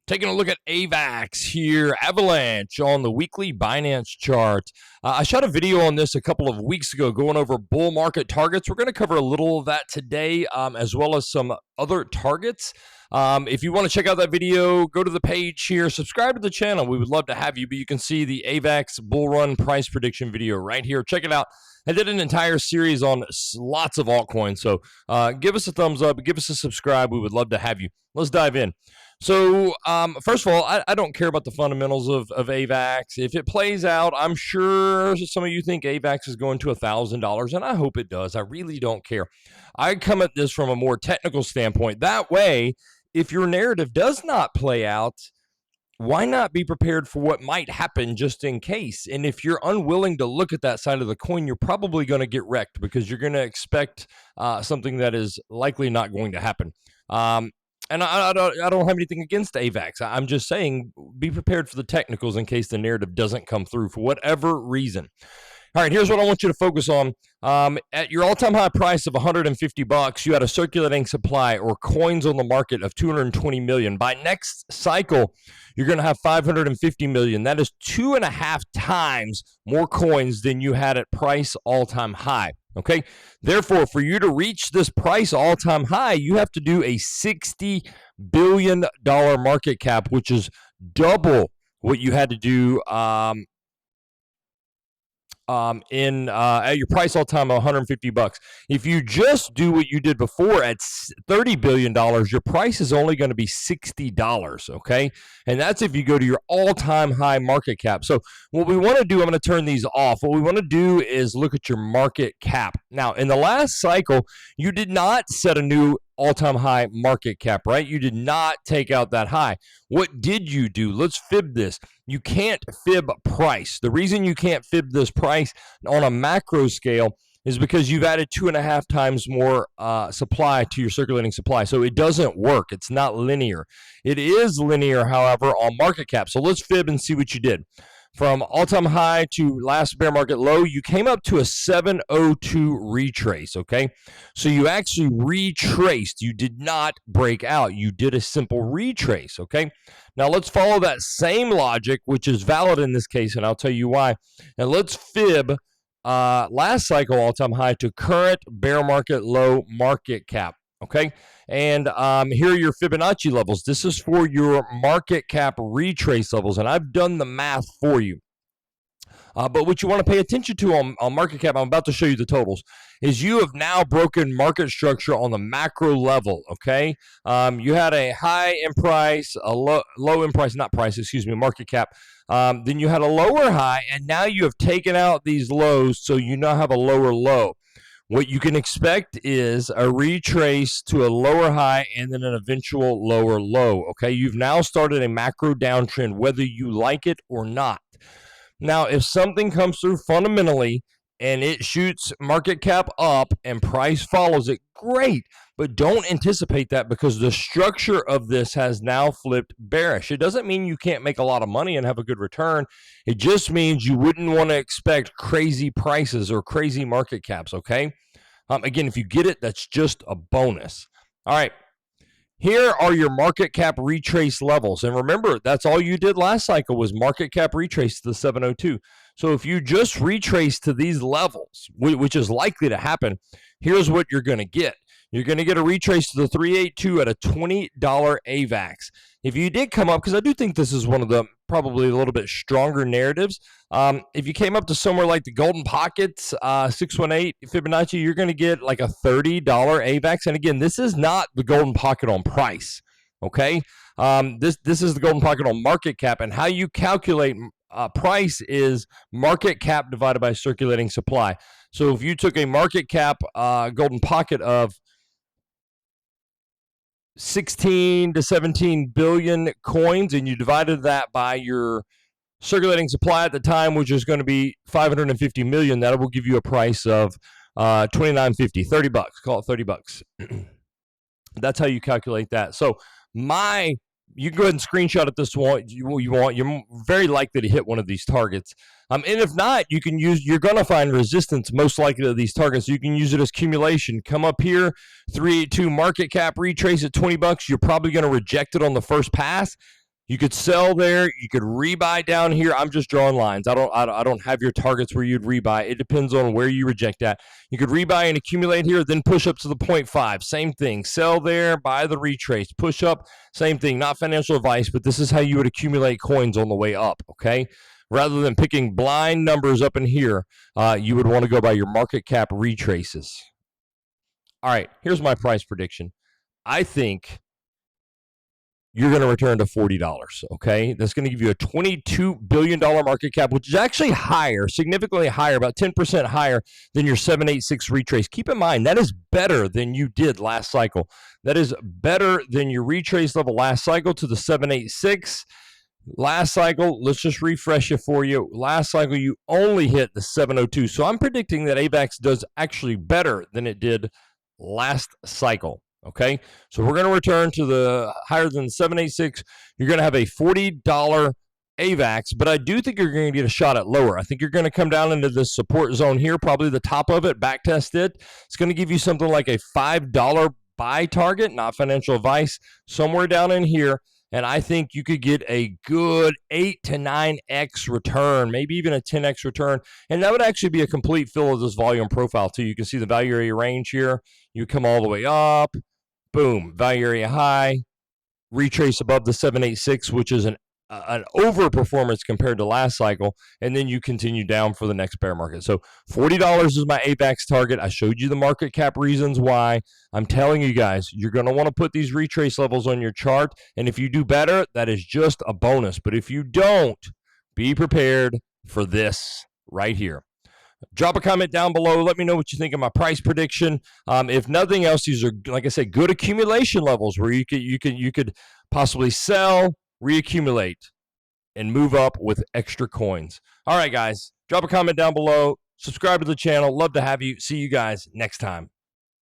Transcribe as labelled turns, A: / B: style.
A: Taking a look at AVAX here, Avalanche on the weekly Binance chart. I shot a video on this a couple of weeks ago going over bull market targets. We're going to cover a little of that today, as well as some other targets. If you want to check out that video, go to the page here, subscribe to the channel. We would love to have you, but you can see the AVAX bull run price prediction video right here. Check it out. I did an entire series on lots of altcoins, so give us a thumbs up, give us a subscribe. We would love to have you. Let's dive in. So, first of all, I don't care about the fundamentals of AVAX. If it plays out, I'm sure some of you think AVAX is going to $1,000, and I hope it does. I really don't care. I come at this from a more technical standpoint. That way, if your narrative does not play out, why not be prepared for what might happen just in case? And if you're unwilling to look at that side of the coin, you're probably going to get wrecked because you're going to expect something that is likely not going to happen. And I don't have anything against AVAX. I'm just saying be prepared for the technicals in case the narrative doesn't come through for whatever reason. All right, here's what I want you to focus on. At your all-time high price of $150, you had a circulating supply or coins on the market of 220 million. By next cycle, you're going to have 550 million. That is 2.5 times more coins than you had at price all-time high. Okay, therefore, for you to reach this price all-time high, you have to do a $60 billion market cap, which is double what you had to do at your price all-time of $150. If you just do what you did before at $30 billion, your price is only going to be $60, okay? And that's if you go to your all-time high market cap. So what we want to do, I'm going to turn these off. What we want to do is look at your market cap. Now, in the last cycle, you did not set a new all-time high market cap, right? You did not take out that high. What did you do? Let's fib this. You can't fib price. The reason you can't fib this price on a macro scale is because you've added 2.5 times more supply to your circulating supply. So it doesn't work. It's not linear. It is linear, however, on market cap. So let's fib and see what you did. From all-time high to last bear market low, you came up to a 702 retrace, okay? So you actually retraced. You did not break out. You did a simple retrace, okay? Now let's follow that same logic, which is valid in this case, and I'll tell you why. And let's fib last cycle all-time high to current bear market low market cap. Okay, and here are your Fibonacci levels. This is for your market cap retrace levels, and I've done the math for you. But what you want to pay attention to on market cap, I'm about to show you the totals, is you have now broken market structure on the macro level, okay? You had a high in price, a low in price, not price, excuse me, market cap. Then you had a lower high, and now you have taken out these lows, so you now have a lower low. What you can expect is a retrace to a lower high and then an eventual lower low, okay? You've now started a macro downtrend, whether you like it or not. Now, if something comes through fundamentally and it shoots market cap up and price follows it, great. But don't anticipate that because the structure of this has now flipped bearish. It doesn't mean you can't make a lot of money and have a good return. It just means you wouldn't want to expect crazy prices or crazy market caps, okay? Again, if you get it, that's just a bonus. All right. Here are your market cap retrace levels. And remember, that's all you did last cycle was market cap retrace to the 702. So if you just retrace to these levels, which is likely to happen, here's what you're going to get. You're going to get a retrace to the 382 at a $20 AVAX. If you did come up, because I do think this is one of the probably a little bit stronger narratives, if you came up to somewhere like the Golden Pockets, 618 Fibonacci, you're going to get like a $30 AVAX. And again, this is not the Golden Pocket on price, okay? This is the Golden Pocket on market cap, and how you calculate price is market cap divided by circulating supply. So if you took a market cap Golden Pocket of 16 to 17 billion coins and you divided that by your circulating supply at the time, which is going to be 550 million, that will give you a price of $29.50, $30, call it $30. That's how you calculate that. So you can go ahead and screenshot it this one you want. You're very likely to hit one of these targets. And if not, you're going to find resistance most likely to these targets. You can use it as accumulation. Come up here, 382 market cap, retrace at $20. You're probably going to reject it on the first pass. You could sell there. You could rebuy down here. I'm just drawing lines. I don't have your targets where you'd rebuy. It depends on where you reject at. You could rebuy and accumulate here, then push up to the 0.5. Same thing. Sell there, buy the retrace. Push up, same thing. Not financial advice, but this is how you would accumulate coins on the way up, okay? Rather than picking blind numbers up in here, you would want to go by your market cap retraces. All right, here's my price prediction. I think you're going to return to $40, okay? That's going to give you a $22 billion market cap, which is actually higher, significantly higher, about 10% higher than your 786 retrace. Keep in mind, that is better than you did last cycle. That is better than your retrace level last cycle to the 786. Last cycle, let's just refresh it for you. Last cycle, you only hit the 702. So I'm predicting that AVAX does actually better than it did last cycle. Okay, so we're going to return to the higher than 786. You're going to have a $40 AVAX, but I do think you're going to get a shot at lower. I think you're going to come down into this support zone here, probably the top of it, back test it. It's going to give you something like a $5 buy target, not financial advice, somewhere down in here. And I think you could get a good 8 to 9x return, maybe even a 10x return. And that would actually be a complete fill of this volume profile too. You can see the value area range here. You come all the way up, boom, value area high, retrace above the 786, which is an overperformance compared to last cycle, and then you continue down for the next bear market. So $40 is my AVAX target. I showed you the market cap reasons why. I'm telling you guys, you're going to want to put these retrace levels on your chart, and if you do better, that is just a bonus. But if you don't, be prepared for this right here. Drop a comment down below. Let me know what you think of my price prediction. If nothing else, these are, like I said, good accumulation levels where you could possibly sell, reaccumulate, and move up with extra coins. All right, guys, drop a comment down below. Subscribe to the channel. Love to have you. See you guys next time.